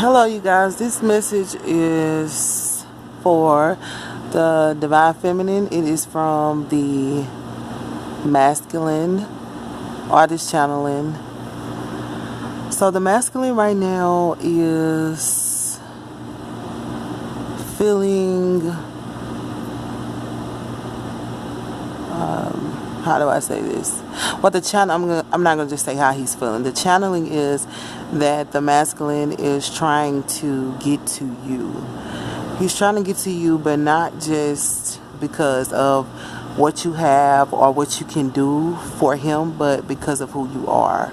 Hello, you guys. This message is for the Divine Feminine. It is from the Masculine Artist Channeling. So, the Masculine right now is feeling. How do I say this? Well, the channel. I'm not gonna just say how he's feeling. The channeling is that the masculine is trying to get to you. He's trying to get to you, but not just because of what you have or what you can do for him, but because of who you are.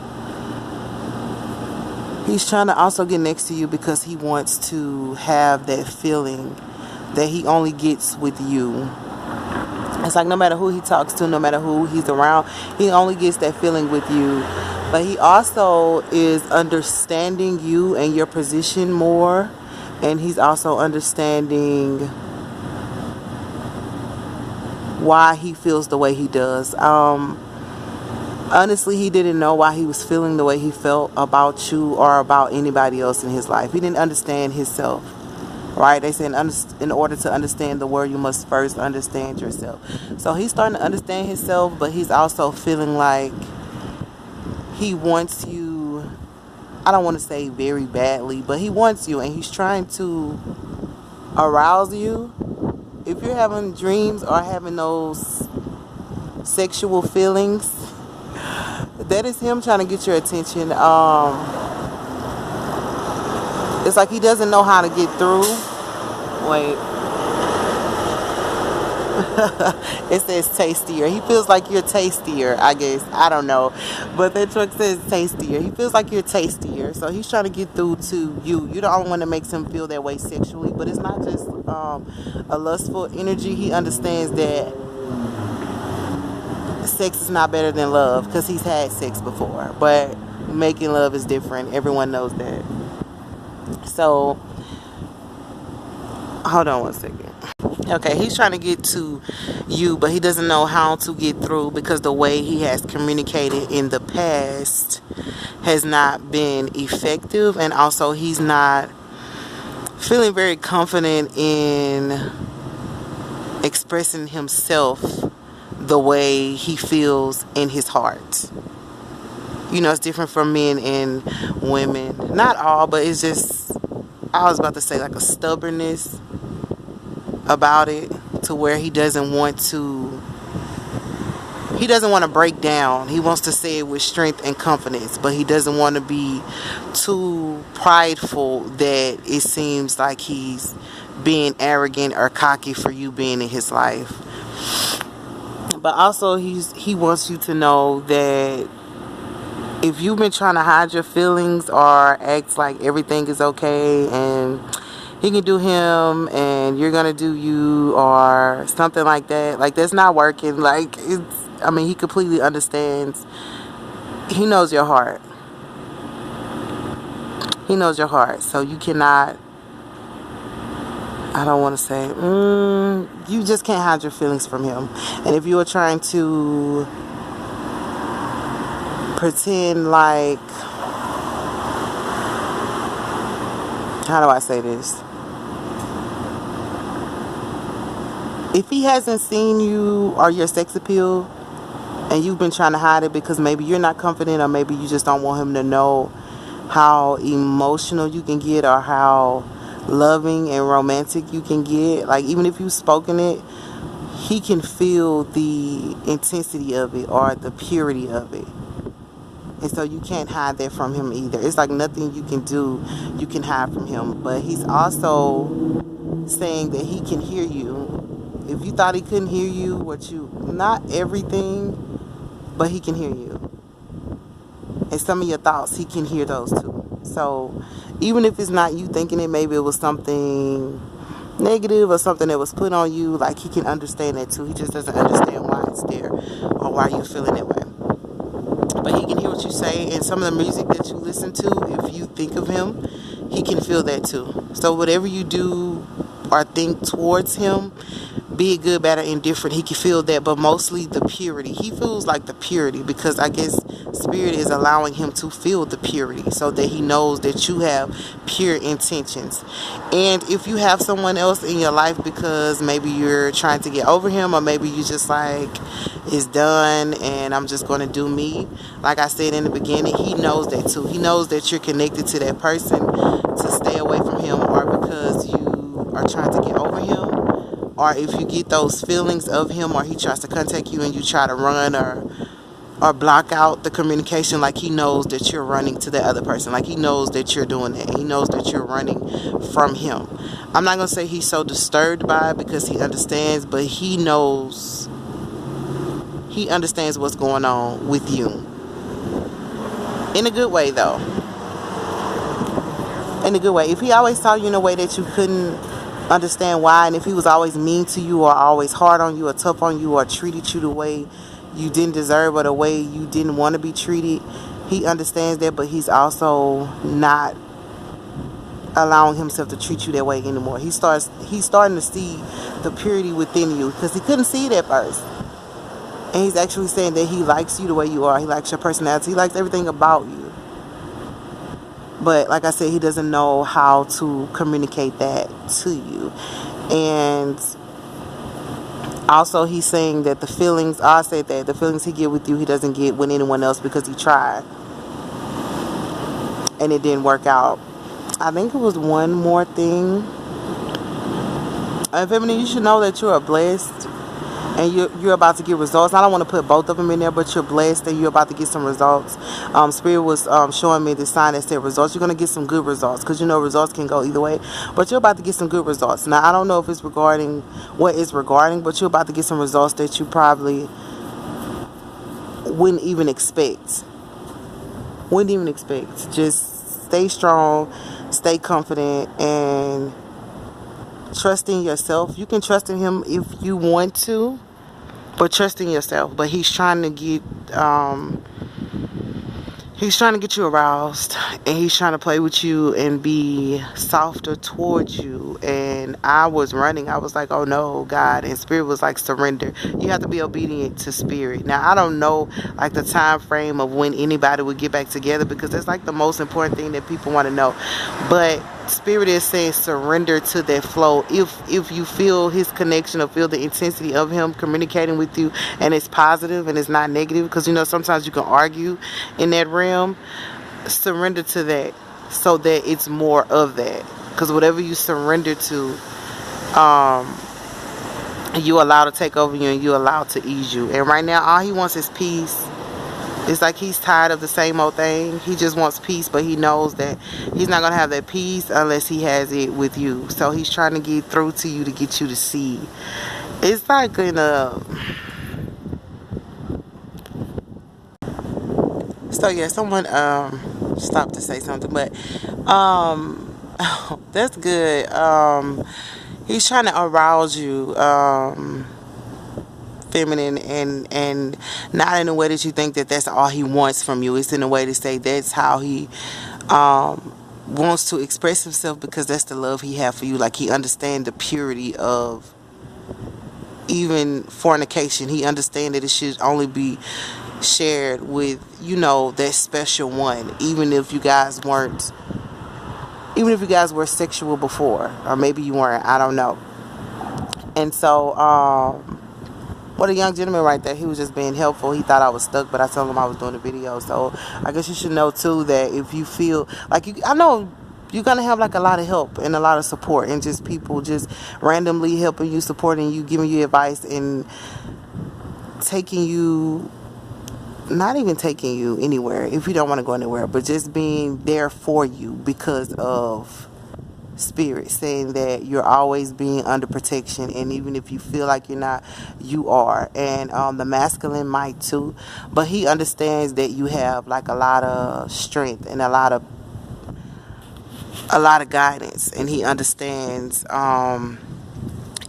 He's trying to also get next to you because he wants to have that feeling that he only gets with you. It's like no matter who he talks to, no matter who he's around, he only gets that feeling with you. But he also is understanding you and your position more. And he's also understanding why he feels the way he does. Honestly, he didn't know why he was feeling the way he felt about you or about anybody else in his life. He didn't understand himself. Right? They say in order to understand the world, you must first understand yourself. So he's starting to understand himself, but he's also feeling like he wants you. I don't want to say very badly, but he wants you, and he's trying to arouse you. If you're having dreams or having those sexual feelings, that is him trying to get your attention. It's like he doesn't know how to get through. Wait. It says tastier. He feels like you're tastier, I guess. I don't know. But that truck says tastier. He feels like you're tastier. So he's trying to get through to you. You're the only one that makes him feel that way sexually. But it's not just a lustful energy. He understands that sex is not better than love because he's had sex before. But making love is different. Everyone knows that. So, hold on one second. Okay, he's trying to get to you, but he doesn't know how to get through because the way he has communicated in the past has not been effective, and also he's not feeling very confident in expressing himself the way he feels in his heart. You know, it's different for men and women. Not all, but it's just, I was about to say like a stubbornness about it to where he doesn't want to break down. He wants to say it with strength and confidence, but he doesn't want to be too prideful that it seems like he's being arrogant or cocky for you being in his life. But also he wants you to know that if you've been trying to hide your feelings or act like everything is okay and he can do him and you're gonna do you or something like that, like that's not working. Like he completely understands. He knows your heart. He knows your heart. So you cannot, I don't want to say, you just can't hide your feelings from him. And if you are trying to pretend like, how do I say this? If he hasn't seen you or your sex appeal and you've been trying to hide it because maybe you're not confident or maybe you just don't want him to know how emotional you can get or how loving and romantic you can get, like even if you've spoken it, he can feel the intensity of it or the purity of it. And so you can't hide that from him either. It's like nothing you can do, you can hide from him. But he's also saying that he can hear you. If you thought he couldn't hear you, not everything, but he can hear you. And some of your thoughts, he can hear those too. So even if it's not you thinking it, maybe it was something negative or something that was put on you, like he can understand that too. He just doesn't understand why it's there or why you're feeling that way. But he can hear what you say, and some of the music that you listen to, if you think of him, he can feel that too. So whatever you do or think towards him, be it good, bad, or indifferent, he can feel that, but mostly the purity. He feels like the purity because I guess spirit is allowing him to feel the purity so that he knows that you have pure intentions. And if you have someone else in your life because maybe you're trying to get over him, or maybe you just like, it's done and I'm just going to do me, like I said in the beginning, he knows that too. He knows that you're connected to that person to stay away from him, or because you are trying to get over him, or if you get those feelings of him, or he tries to contact you and you try to run or block out the communication, like he knows that you're running to the other person, like he knows that you're doing that, he knows that you're running from him. I'm not going to say he's so disturbed by it because he understands, but he understands what's going on with you, in a good way though, in a good way. If he always saw you in a way that you couldn't understand why, and if he was always mean to you, or always hard on you, or tough on you, or treated you the way you didn't deserve, or the way you didn't want to be treated, he understands that, but he's also not allowing himself to treat you that way anymore. He's starting to see the purity within you because he couldn't see it at first. And he's actually saying that he likes you the way you are. He likes your personality. He likes everything about you. But like I said, he doesn't know how to communicate that to you. And also he's saying that the feelings, I said that the feelings he get with you, he doesn't get with anyone else because he tried. And it didn't work out. I think it was one more thing. Feminine, you should know that you are blessed and you're about to get results. I don't want to put both of them in there, but you're blessed and you're about to get some results. Spirit was showing me the sign that said results. You're going to get some good results because you know results can go either way, but you're about to get some good results. Now, I don't know if it's regarding what it's regarding, but you're about to get some results that you probably wouldn't even expect. Just stay strong, stay confident, and trust in yourself. You can trust in him if you want to, but trust in yourself. But he's trying to get you aroused, and he's trying to play with you and be softer towards you. And I was running. I was like, oh no, God. And Spirit was like, surrender. You have to be obedient to Spirit. Now, I don't know like the time frame of when anybody would get back together, because that's like the most important thing that people want to know. But Spirit is saying surrender to that flow. If you feel his connection, or feel the intensity of him communicating with you, and it's positive and it's not negative, because you know sometimes you can argue in that realm, surrender to that so that it's more of that. Because whatever you surrender to, you allow to take over you, and you allow to ease you. And right now all he wants is peace. It's like he's tired of the same old thing. He just wants peace, but he knows that he's not going to have that peace unless he has it with you. So he's trying to get through to you to get you to see. It's like in a... So yeah, someone stopped to say something, but that's good. He's trying to arouse you, feminine, and not in a way that you think that that's all he wants from you. It's in a way to say that's how he wants to express himself, because that's the love he has for you. Like, he understands the purity of even fornication. He understands that it should only be shared with, you know, that special one, even if you guys were sexual before, or maybe you weren't, I don't know. And so what a young gentleman right there. He was just being helpful. He thought I was stuck, but I told him I was doing a video. So I guess you should know too that if you feel like I know you're gonna have like a lot of help and a lot of support, and just people just randomly helping you, supporting you, giving you advice, and taking you, not even taking you anywhere if you don't want to go anywhere, but just being there for you because of Spirit, saying that you're always being under protection, and even if you feel like you're not, you are. And the masculine might too, but he understands that you have like a lot of strength and a lot of guidance, and he understands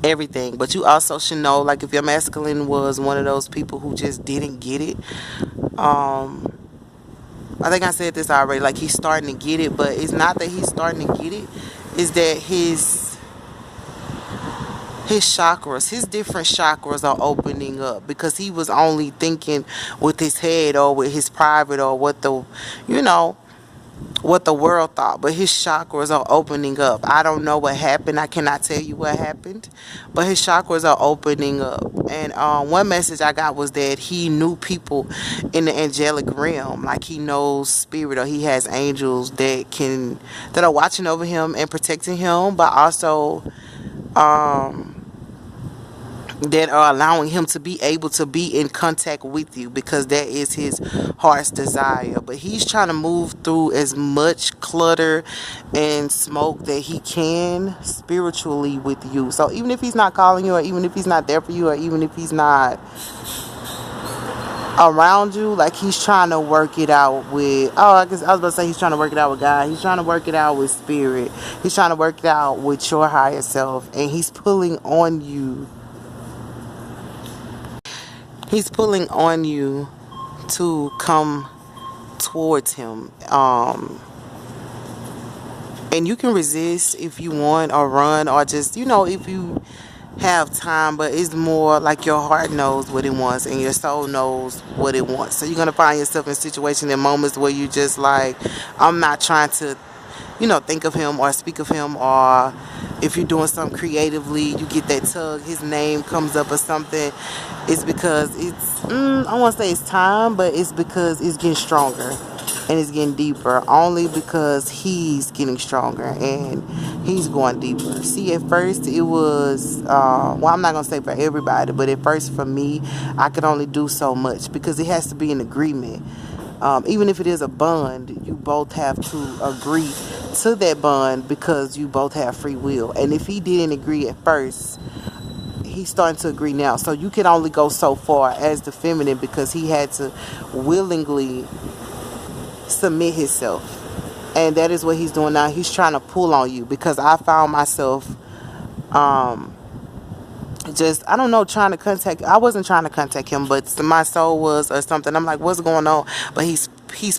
everything. But you also should know, like, if your masculine was one of those people who just didn't get it, I think I said this already, like, he's starting to get it, but it's not that he's starting to get it, it's that his chakras, his different chakras are opening up because he was only thinking with his head or with his private or what the, you know, what the world thought, but his chakras are opening up. I don't know what happened. I cannot tell you what happened, but his chakras are opening up. And one message I got was that he knew people in the angelic realm, like he knows spirit or he has angels that are watching over him and protecting him, but also um that are allowing him to be able to be in contact with you because that is his heart's desire. But he's trying to move through as much clutter and smoke that he can spiritually with you. So even if he's not calling you, or even if he's not there for you, or even if he's not around you, like he's trying to work it out with, oh, I guess I was about to say he's trying to work it out with God. He's trying to work it out with spirit. He's trying to work it out with your higher self, and he's pulling on you. He's pulling on you to come towards him. And you can resist if you want, or run, or just, if you have time, but it's more like your heart knows what it wants and your soul knows what it wants. So you're going to find yourself in situations and moments where you just like, I'm not trying to, think of him or speak of him, or if you're doing something creatively, you get that tug, his name comes up or something. It's because it's, I want to say it's time, but it's because it's getting stronger and it's getting deeper, only because he's getting stronger and he's going deeper. See, at first it was, I'm not going to say for everybody, but at first for me, I could only do so much because it has to be an agreement. Even if it is a bond, you both have to agree to that bond because you both have free will. And if he didn't agree at first, he's starting to agree now. So you can only go so far as the feminine because he had to willingly submit himself. And that is what he's doing now. He's trying to pull on you because I found myself I don't know, I wasn't trying to contact him, but my soul was, or something. I'm like, what's going on? But he's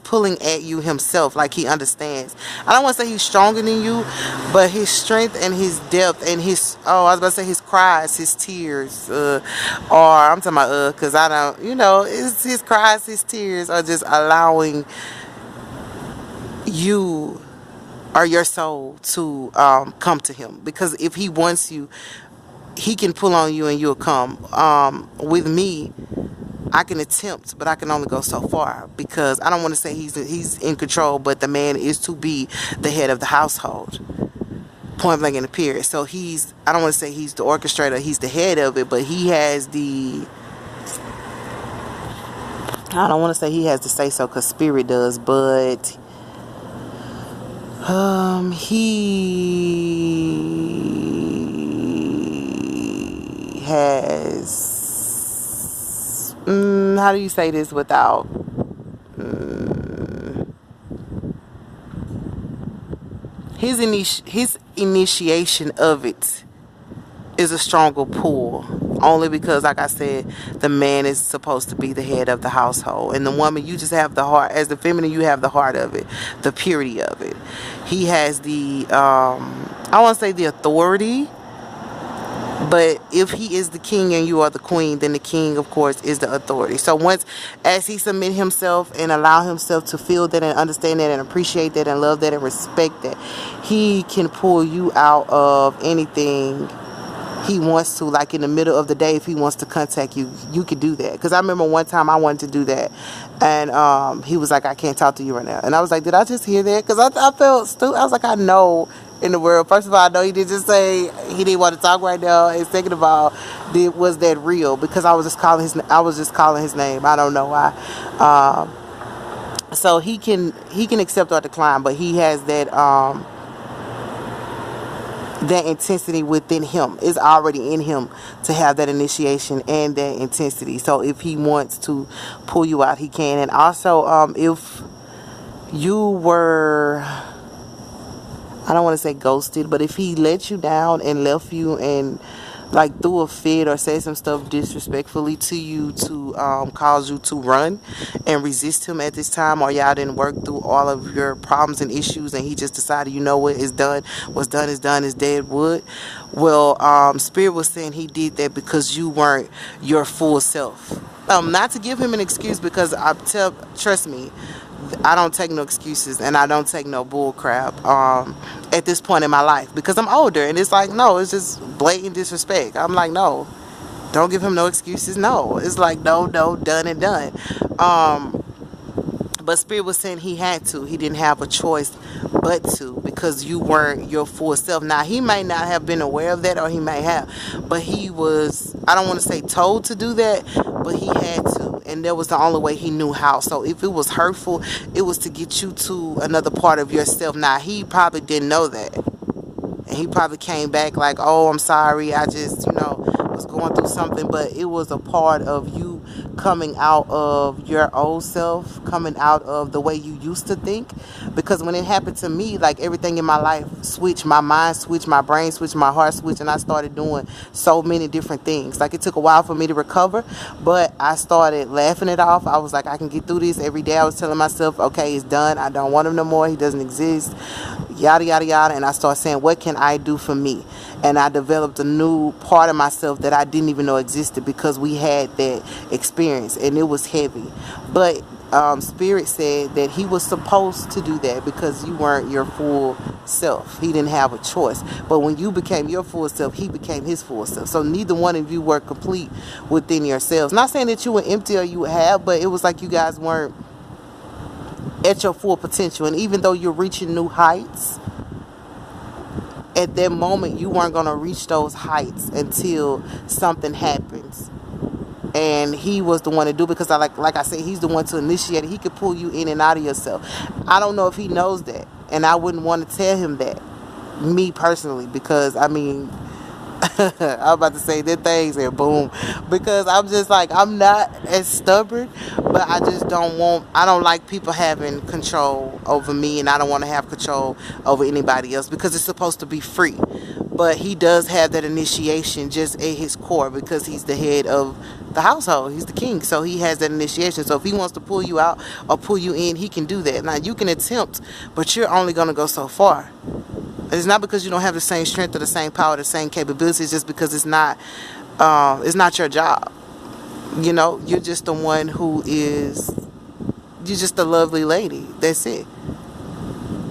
pulling at you himself, like he understands. I don't want to say he's stronger than you, but his strength and his depth and I was about to say his cries, his tears, or I'm talking about, because I don't, it's his cries, his tears are just allowing you or your soul to come to him. Because if he wants you, he can pull on you and you'll come. With me, I can attempt, but I can only go so far because I don't want to say he's in control, but the man is to be the head of the household, point blank in the period. So I don't want to say he's the orchestrator, he's the head of it, but he has I don't want to say he has to say so because spirit does, but he has, how do you say this without, his initiation of it is a stronger pull, only because, like I said, the man is supposed to be the head of the household, and the woman, you just have the heart. As the feminine, you have the heart of it, the purity of it. He has the I want to say the authority, but if he is the king and you are the queen, then the king, of course, is the authority. So as he submit himself and allow himself to feel that and understand that and appreciate that and love that and respect that, he can pull you out of anything he wants to. Like in the middle of the day, if he wants to contact you, you could do that. Because I remember one time I wanted to do that, and he was like, I can't talk to you right now. And I was like, did I just hear that? Because I felt stupid. I was like, I know in the world, first of all, I know he didn't just say he didn't want to talk right now, and second of all, was that real? Because I was just calling his name. I don't know why. So he can accept or decline, but he has that intensity within him. Is already in him to have that initiation and that intensity. So if he wants to pull you out, he can. And also, if you were, I don't want to say ghosted, but if he let you down and left you and like threw a fit or said some stuff disrespectfully to you to cause you to run and resist him at this time, or y'all didn't work through all of your problems and issues and he just decided, you know what, it's done, what's done is done, is dead wood. Well, Spirit was saying he did that because you weren't your full self. Not to give him an excuse, because trust me, I don't take no excuses and I don't take no bull crap at this point in my life, because I'm older and it's like, no, it's just blatant disrespect. I'm like, no, don't give him no excuses. No, it's like, no, no, done and done. But Spirit was saying he had to. He didn't have a choice but to, because you weren't your full self. Now, he may not have been aware of that, or he may have, but he was, I don't want to say told to do that, but he had to. And that was the only way he knew how. So if it was hurtful, it was to get you to another part of yourself. Now, he probably didn't know that. And he probably came back like, oh, I'm sorry, I just, was going through something. But it was a part of you coming out of your old self, coming out of the way you used to think. Because when it happened to me, like, everything in my life switched. My mind switched, my brain switched, my heart switched, and I started doing so many different things. Like, it took a while for me to recover, but I started laughing it off. I was like, I can get through this. Every day I was telling myself, okay, it's done, I don't want him no more, he doesn't exist, yada yada yada. And I started saying, what can I do for me? And I developed a new part of myself that I didn't even know existed, because we had that experience and it was heavy. But Spirit said that he was supposed to do that because you weren't your full self. He didn't have a choice. But when you became your full self, he became his full self. So neither one of you were complete within yourselves. Not saying that you were empty or you would have, but it was like you guys weren't at your full potential. And even though you're reaching new heights, at that moment you weren't going to reach those heights until something happens. And he was the one to do, because like I said, he's the one to initiate it. He could pull you in and out of yourself. I don't know if he knows that, and I wouldn't want to tell him that, me personally, because I mean, I was about to say that things and boom, because I'm just like, I'm not as stubborn, but I just I don't like people having control over me, and I don't want to have control over anybody else, because it's supposed to be free. But he does have that initiation just at his core, because he's the head of the household. He's the king, so he has that initiation. So if he wants to pull you out or pull you in, he can do that. Now, you can attempt, but you're only going to go so far. It's not because you don't have the same strength or the same power, the same capabilities. It's just because it's not your job. You're just the one you're just a lovely lady. That's it.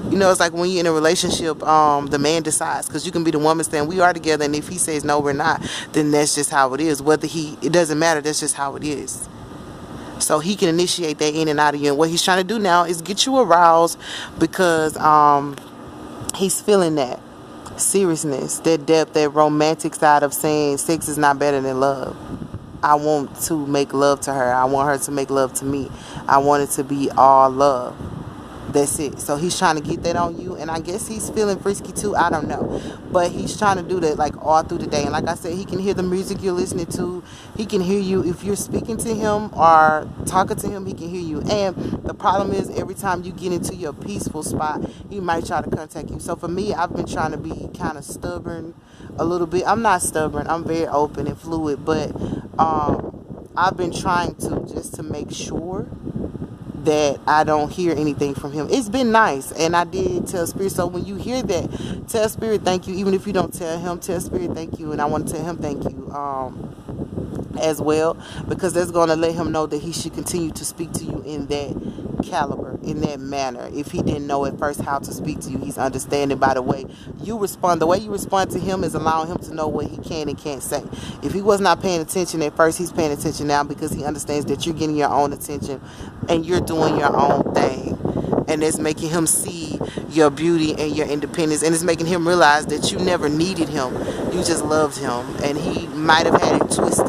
It's like when you're in a relationship, the man decides, because you can be the woman saying we are together, and if he says no, we're not, then that's just how it is. It doesn't matter, that's just how it is. So he can initiate that in and out of you, and what he's trying to do now is get you aroused, because he's feeling that seriousness, that depth, that romantic side of saying sex is not better than love. I want to make love to her, I want her to make love to me, I want it to be all love. That's it. So he's trying to get that on you, and I guess he's feeling frisky too. I don't know, but he's trying to do that like all through the day. And like I said, he can hear the music you're listening to. He can hear you if you're speaking to him or talking to him. He can hear you. And the problem is, every time you get into your peaceful spot, he might try to contact you. So for me, I've been trying to be kind of stubborn a little bit. I'm not stubborn. I'm very open and fluid, but I've been trying to make sure that I don't hear anything from him. It's been nice, and I did tell Spirit. So when you hear that, tell Spirit thank you. Even if you don't tell him, tell Spirit thank you, and I want to tell him thank you as well, because that's going to let him know that he should continue to speak to you in that caliber, in that manner. If he didn't know at first how to speak to you, he's understanding by the way you respond. The way you respond to him is allowing him to know what he can and can't say. If he was not paying attention at first, he's paying attention now, because he understands that you're getting your own attention and you're doing your own thing, and it's making him see your beauty and your independence, and it's making him realize that you never needed him, you just loved him. And he might have had it twisted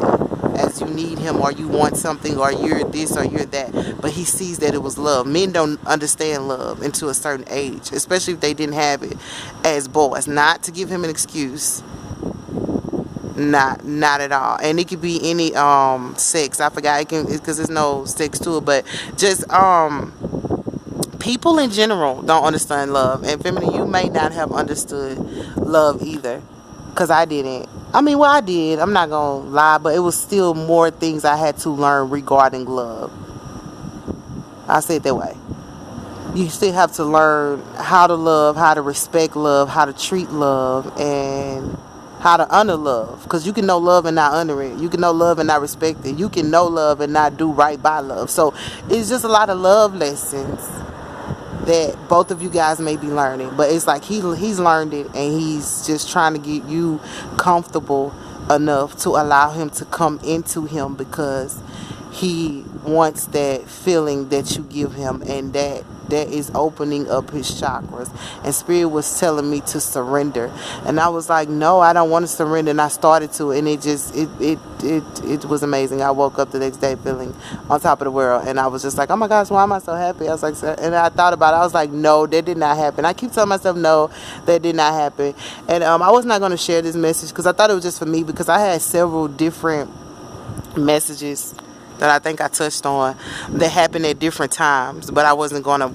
as you need him, or you want something, or you're this or you're that, but he sees that it was love. Men don't understand love until a certain age, especially if they didn't have it as boys. Not to give him an excuse, not at all. And it could be any sex. I forgot, it can, because there's no sex to it, but just people in general don't understand love. And feminine, you may not have understood love either, because I didn't. I mean, well, I did. I'm not gonna lie, but it was still more things I had to learn regarding love. I say it that way. You still have to learn how to love, how to respect love, how to treat love, and how to honor love. Because you can know love and not honor it. You can know love and not respect it. You can know love and not do right by love. So it's just a lot of love lessons that both of you guys may be learning. But it's like he's learned it, and he's just trying to get you comfortable enough to allow him to come into him, because he wants that feeling that you give him, and that is opening up his chakras. And spirit was telling me to surrender, and I was like, no, I don't want to surrender. And I started to, and it was amazing. I woke up the next day feeling on top of the world, and I was just like, oh my gosh, why am I so happy? I was like, and I thought about it. I was like, no, that did not happen. I keep telling myself, no, that did not happen. And I was not going to share this message because I thought it was just for me, because I had several different messages that I think I touched on that happened at different times, but I wasn't going to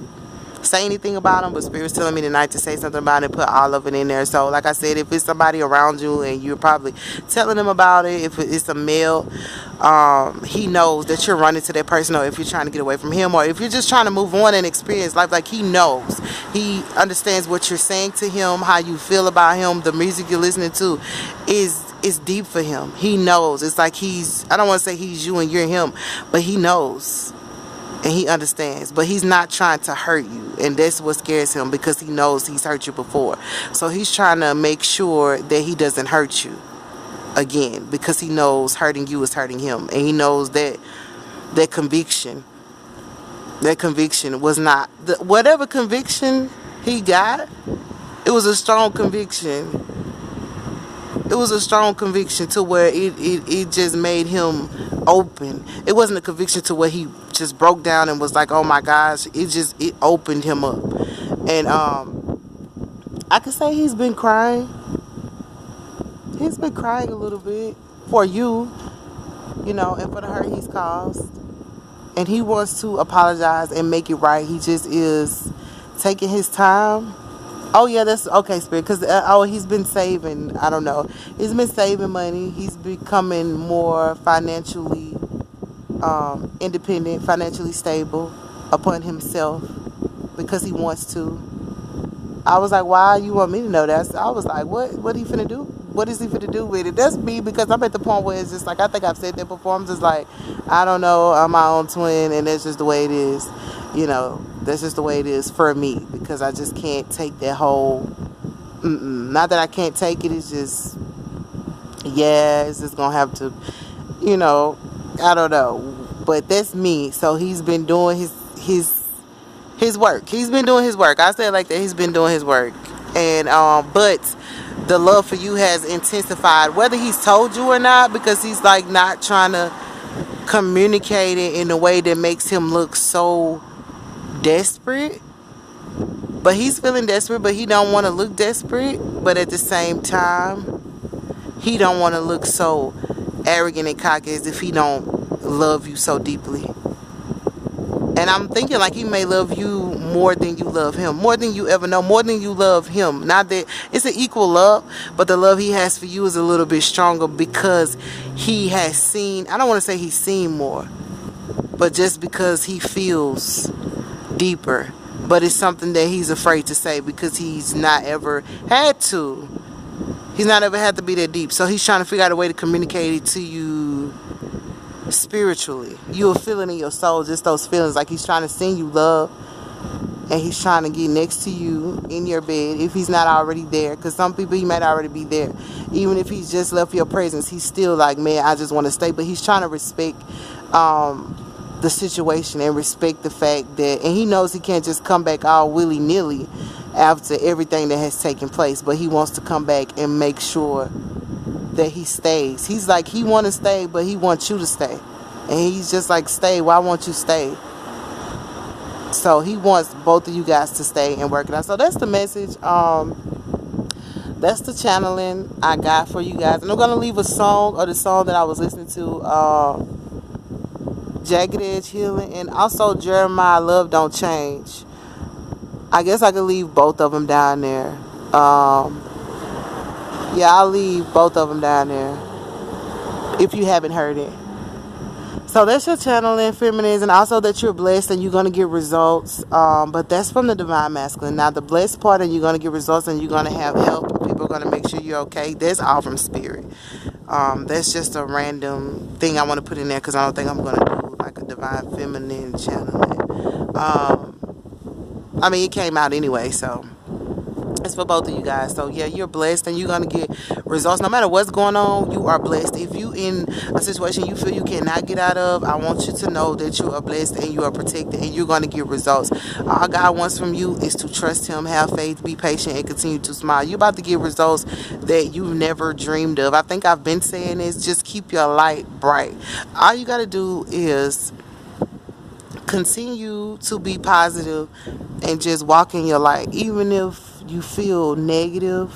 say anything about them. But Spirit was telling me tonight to say something about it, put all of it in there. So like I said, if it's somebody around you and you're probably telling them about it, if it's a male, he knows that you're running to that person, or if you're trying to get away from him, or if you're just trying to move on and experience life, like he knows. He understands what you're saying to him, how you feel about him. The music you're listening to is deep for him. He knows. It's like I don't want to say he's you and you're him, but he knows and he understands. But he's not trying to hurt you, and that's what scares him, because he knows he's hurt you before. So he's trying to make sure that he doesn't hurt you again, because he knows hurting you is hurting him, and he knows that conviction was not whatever conviction he got. It was a strong conviction. It was a strong conviction to where it just made him open. It wasn't a conviction to where he just broke down and was like, oh my gosh. It opened him up. And I could say he's been crying. He's been crying a little bit for you, and for the hurt he's caused. And he wants to apologize and make it right. He just is taking his time. Oh yeah, that's okay, Spirit. Because he's been saving. I don't know. He's been saving money. He's becoming more financially independent, financially stable upon himself, because he wants to. I was like, why you want me to know that? I was like, what he finna do? What is he finna do with it? That's me, because I'm at the point where it's just like, I think I've said that before. I'm just like, I don't know. I'm my own twin, and that's just the way it is. That's just the way it is for me, because I just can't take that whole, not that I can't take it, it's just, it's just gonna have to, I don't know, but that's me. So he's been doing his work. He's been doing his work. I say it like that. He's been doing his work. And but the love for you has intensified, whether he's told you or not, because he's like not trying to communicate it in a way that makes him look so desperate. But he's feeling desperate, but he don't want to look desperate. But at the same time, he don't want to look so arrogant and cocky as if he don't love you so deeply. And I'm thinking like he may love you more than you love him, more than you ever know, more than you love him. Not that it's an equal love, but the love he has for you is a little bit stronger, because he has seen, I don't want to say he's seen more, but just because he feels deeper. But it's something that he's afraid to say, because he's not ever had to. He's not ever had to be that deep. So he's trying to figure out a way to communicate it to you spiritually. You'll feel it in your soul, just those feelings. Like he's trying to send you love, and he's trying to get next to you in your bed, if he's not already there. Because some people, he might already be there. Even if he's just left your presence, he's still like, man, I just want to stay. But he's trying to respect the situation, and respect the fact that, and he knows he can't just come back all willy-nilly after everything that has taken place, but he wants to come back and make sure that he stays. He's like, he want to stay, but he wants you to stay, and he's just like, stay, why won't you stay? So he wants both of you guys to stay and work it out. So that's the message. That's the channeling I got for you guys. And I'm gonna leave a song, or the song that I was listening to, Jagged Edge Healing, and also Jeremiah Love Don't Change. I guess I could leave both of them down there. Yeah, I'll leave both of them down there if you haven't heard it. So that's your channeling feminines, and also that you're blessed and you're going to get results. But that's from the divine masculine. Now the blessed part, and you're going to get results and you're going to have help. People are going to make sure you're okay. That's all from spirit. That's just a random thing I want to put in there because I don't think I'm going to do like a divine feminine channeling. I mean, it came out anyway, so it's for both of you guys. So yeah, you're blessed and you're gonna get results no matter what's going on. You are blessed. If you in a situation you feel you cannot get out of, I want you to know that you are blessed and you are protected and you're gonna get results. All God wants from you is to trust him, have faith, be patient, and continue to smile. You're about to get results that you never dreamed of. I think I've been saying this, just keep your light bright. All you gotta do is continue to be positive and just walk in your light. Even if you feel negative,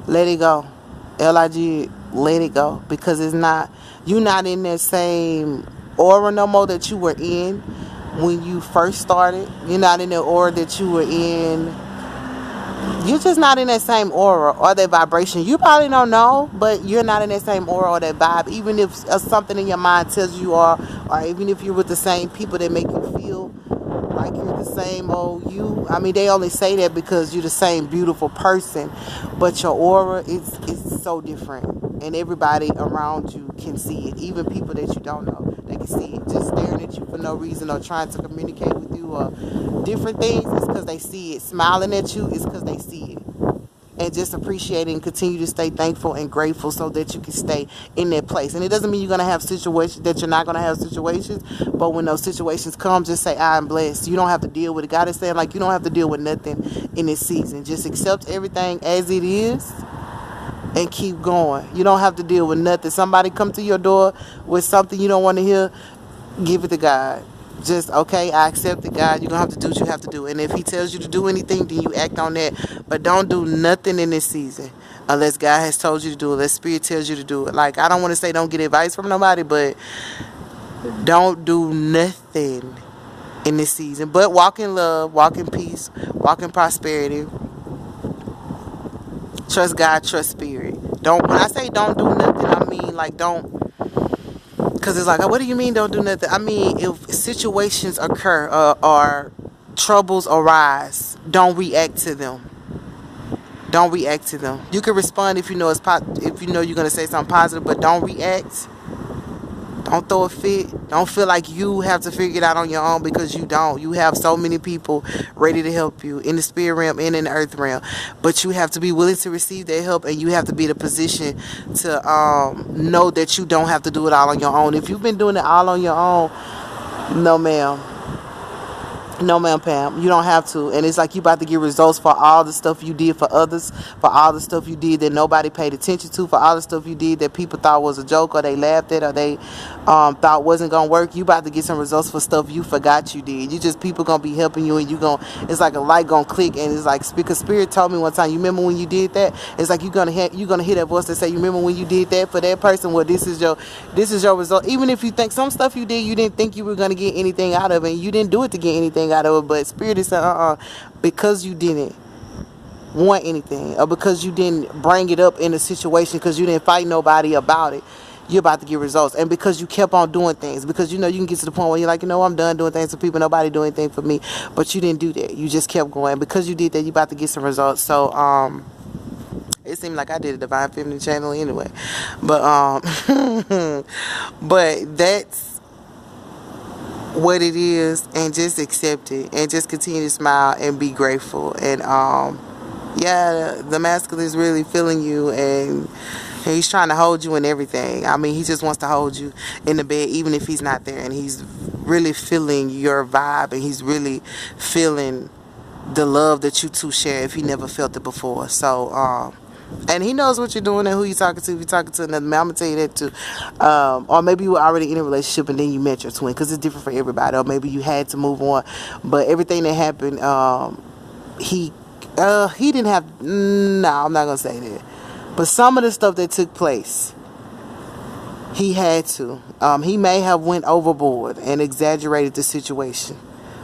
let it go. LIG, let it go. Because it's not, you're not in that same aura no more that you were in when you first started. You're not in the aura that you were in. You're just not in that same aura or that vibration. You probably don't know, but you're not in that same aura or that vibe. Even if something in your mind tells you are, or even if you're with the same people that make you feel like you're the same old you. I mean, they only say that because you're the same beautiful person, but your aura is so different, and everybody around you can see it. Even people that you don't know, they can see it. Just staring at you for no reason or trying to communicate with you or different things is because they see it. Smiling at you is because they see it. And just appreciate it and continue to stay thankful and grateful so that you can stay in that place. And it doesn't mean you're going to have situations, that you're not going to have situations, but when those situations come, just say, I'm blessed. You don't have to deal with it. God is saying, like, you don't have to deal with nothing in this season. Just accept everything as it is and keep going. You don't have to deal with nothing. Somebody come to your door with something you don't want to hear, give it to God. Just, okay, I accept it, God. You're going to have to do what you have to do. And if he tells you to do anything, then you act on that. But don't do nothing in this season unless God has told you to do it, unless Spirit tells you to do it. Like, I don't want to say don't get advice from nobody, but don't do nothing in this season. But walk in love, walk in peace, walk in prosperity. Trust God, trust Spirit. Don't, when I say don't do nothing, I mean, like, don't. Because it's like, what do you mean don't do nothing? I mean, if situations occur or troubles arise, don't react to them. Don't react to them. You can respond if you know if you know you're going to say something positive, but don't react. Don't throw a fit. Don't feel like you have to figure it out on your own, because you don't. You have so many people ready to help you in the spirit realm and in the earth realm. But you have to be willing to receive their help, and you have to be in a position to know that you don't have to do it all on your own. If you've been doing it all on your own, no ma'am. No, ma'am, Pam. You don't have to. And it's like you about to get results for all the stuff you did for others, for all the stuff you did that nobody paid attention to, for all the stuff you did that people thought was a joke or they laughed at or they thought wasn't going to work. You about to get some results for stuff you forgot you did. You just, people going to be helping you, and you going, it's like a light going to click, and it's like, because Spirit told me one time, you remember when you did that? It's like you're going to hear that voice that say, you remember when you did that for that person? Well, this is your result. Even if you think some stuff you did, you didn't think you were going to get anything out of it, and you didn't do it to get anything out of it, but Spirit is saying, because you didn't want anything, or because you didn't bring it up in a situation, because you didn't fight nobody about it, you're about to get results. And because you kept on doing things, because you know you can get to the point where you're like, I'm done doing things for people, nobody do anything for me, but you didn't do that. You just kept going. Because you did that, you're about to get some results. So it seemed like I did a divine feminine channel anyway, but but that's what it is, and just accept it and just continue to smile and be grateful. And yeah, the masculine is really feeling you, and he's trying to hold you in everything. I mean, he just wants to hold you in the bed even if he's not there, and he's really feeling your vibe, and he's really feeling the love that you two share if he never felt it before. So and he knows what you're doing and who you're talking to. If you're talking to another man, I'm going to tell you that too. Or maybe you were already in a relationship and then you met your twin, because it's different for everybody. Or maybe you had to move on. But everything that happened, he didn't have, no, I'm not going to say that. But some of the stuff that took place, he had to. He may have went overboard and exaggerated the situation,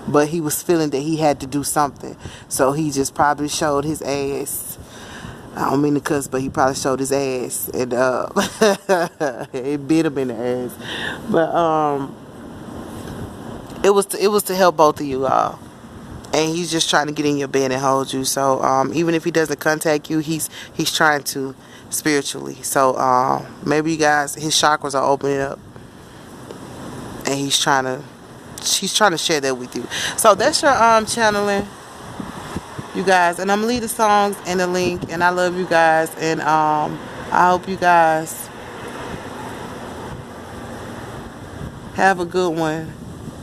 but he was feeling that he had to do something. So he just probably showed his ass I don't mean to cuss, but he probably showed his ass, and it bit him in the ass. But it was to help both of you all, and he's just trying to get in your bed and hold you. So even if he doesn't contact you, he's trying to spiritually. So maybe you guys, his chakras are opening up, and he's trying to share that with you. So that's your channeling, you guys, and I'm gonna leave the songs and the link, and I love you guys, and I hope you guys have a good one.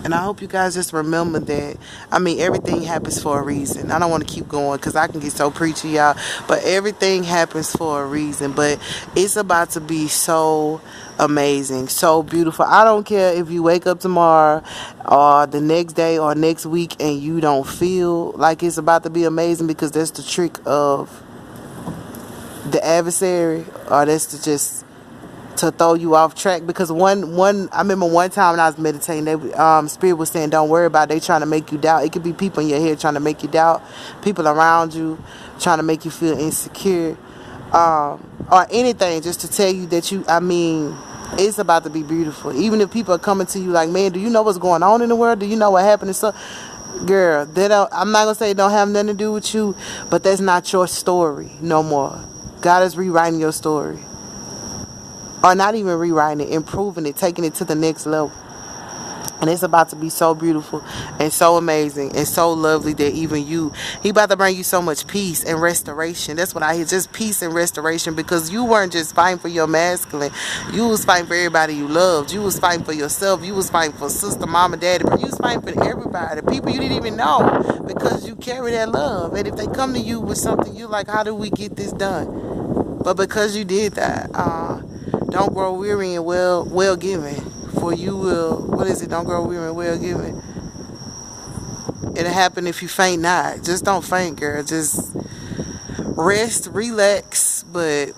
And I hope you guys just remember that, I mean, everything happens for a reason. I don't want to keep going because I can get so preachy, y'all. But everything happens for a reason. But it's about to be so amazing, so beautiful. I don't care if you wake up tomorrow or the next day or next week and you don't feel like it's about to be amazing, because that's the trick of the adversary, or that's to throw you off track. Because I remember one time when I was meditating, they spirit was saying, don't worry about it. They trying to make you doubt. It could be people in your head trying to make you doubt, people around you trying to make you feel insecure, or anything, just to tell you that it's about to be beautiful. Even if people are coming to you like, man, do you know what's going on in the world? Do you know what happened? And so, girl, I'm not gonna say it don't have nothing to do with you, but that's not your story no more. God is rewriting your story. Or not even rewriting it, improving it, taking it to the next level. And it's about to be so beautiful and so amazing and so lovely that even he about to bring you so much peace and restoration. That's what I hear, just peace and restoration, because you weren't just fighting for your masculine. You was fighting for everybody you loved. You was fighting for yourself. You was fighting for sister, mama, daddy. But you was fighting for everybody, people you didn't even know, because you carry that love. And if they come to you with something, you're like, how do we get this done? But because you did that, don't grow weary in well giving, for you will, what is it? Don't grow weary in well giving. It'll happen if you faint not. Just don't faint, girl. Just rest, relax, but